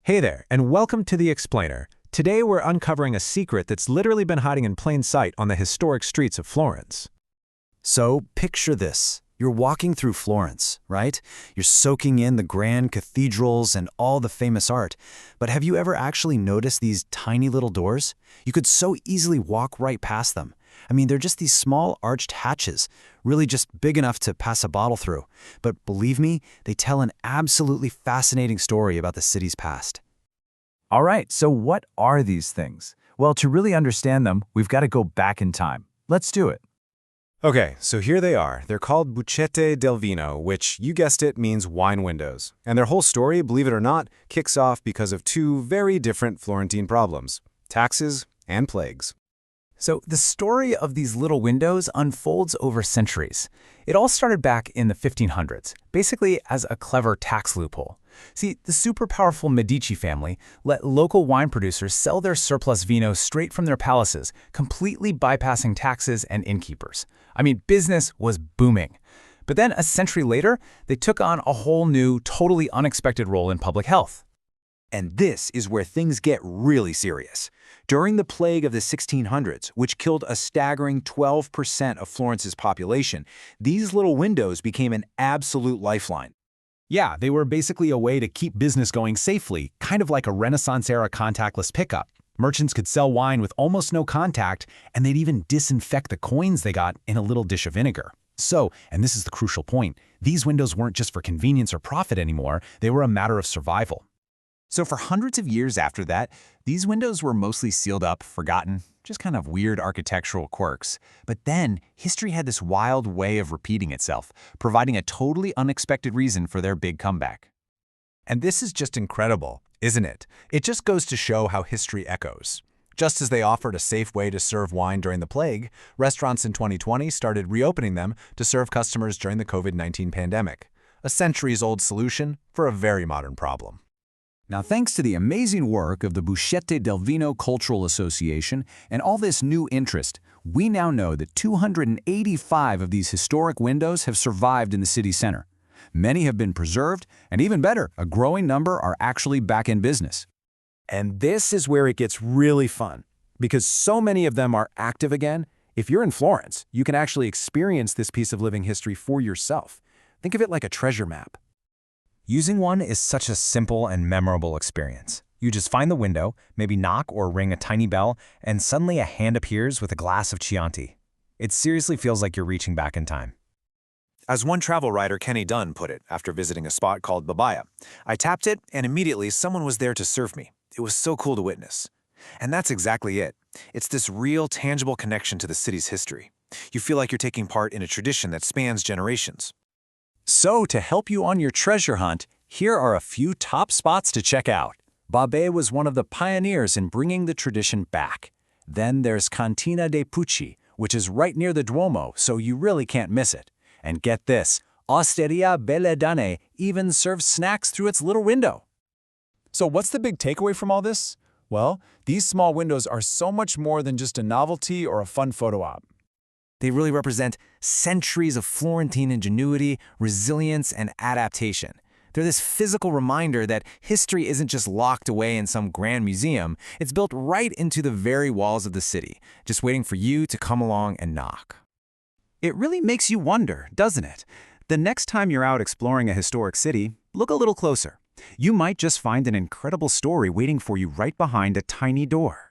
Hey there, and welcome to The Explainer. Today we're uncovering a secret that's literally been hiding in plain sight on the historic streets of Florence. So, picture this. You're walking through Florence, right? You're soaking in the grand cathedrals and all the famous art. But have you ever actually noticed these tiny little doors? You could so easily walk right past them. I mean, they're just these small arched hatches, really just big enough to pass a bottle through. But believe me, they tell an absolutely fascinating story about the city's past. All right, so what are these things? Well, to really understand them, we've got to go back in time. Let's do it. Okay, so here they are. They're called Bucette del Vino, which, you guessed it, means wine windows. And their whole story, believe it or not, kicks off because of two very different Florentine problems: taxes and plagues. So the story of these little windows unfolds over centuries. It all started back in the 1500s, basically as a clever tax loophole. See, the super powerful Medici family let local wine producers sell their surplus vino straight from their palaces, completely bypassing taxes and innkeepers. I mean, business was booming. But then a century later, they took on a whole new, totally unexpected role in public health. And this is where things get really serious. During the plague of the 1600s, which killed a staggering 12% of Florence's population, these little windows became an absolute lifeline. Yeah, they were basically a way to keep business going safely, kind of like a Renaissance-era contactless pickup. Merchants could sell wine with almost no contact, and they'd even disinfect the coins they got in a little dish of vinegar. So, and this is the crucial point, these windows weren't just for convenience or profit anymore, they were a matter of survival. So for hundreds of years after that, these windows were mostly sealed up, forgotten, just kind of weird architectural quirks. But then, history had this wild way of repeating itself, providing a totally unexpected reason for their big comeback. And this is just incredible, isn't it? It just goes to show how history echoes. Just as they offered a safe way to serve wine during the plague, restaurants in 2020 started reopening them to serve customers during the COVID-19 pandemic. A centuries-old solution for a very modern problem. Now, thanks to the amazing work of the Bucette del Vino Cultural Association and all this new interest, we now know that 285 of these historic windows have survived in the city center. Many have been preserved, and even better, a growing number are actually back in business. And this is where it gets really fun. Because so many of them are active again, if you're in Florence, you can actually experience this piece of living history for yourself. Think of it like a treasure map. Using one is such a simple and memorable experience. You just find the window, maybe knock or ring a tiny bell, and suddenly a hand appears with a glass of Chianti. It seriously feels like you're reaching back in time. As one travel writer, Kenny Dunn, put it after visiting a spot called Babaya, "I tapped it, and immediately someone was there to serve me. It was so cool to witness." And that's exactly it. It's this real, tangible connection to the city's history. You feel like you're taking part in a tradition that spans generations. So, to help you on your treasure hunt, here are a few top spots to check out. Babè was one of the pioneers in bringing the tradition back. Then there's Cantina dei Pucci, which is right near the Duomo, so you really can't miss it. And get this, Osteria Belle Dane even serves snacks through its little window. So what's the big takeaway from all this? Well, these small windows are so much more than just a novelty or a fun photo op. They really represent centuries of Florentine ingenuity, resilience, and adaptation. They're this physical reminder that history isn't just locked away in some grand museum, it's built right into the very walls of the city, just waiting for you to come along and knock. It really makes you wonder, doesn't it? The next time you're out exploring a historic city, look a little closer. You might just find an incredible story waiting for you right behind a tiny door.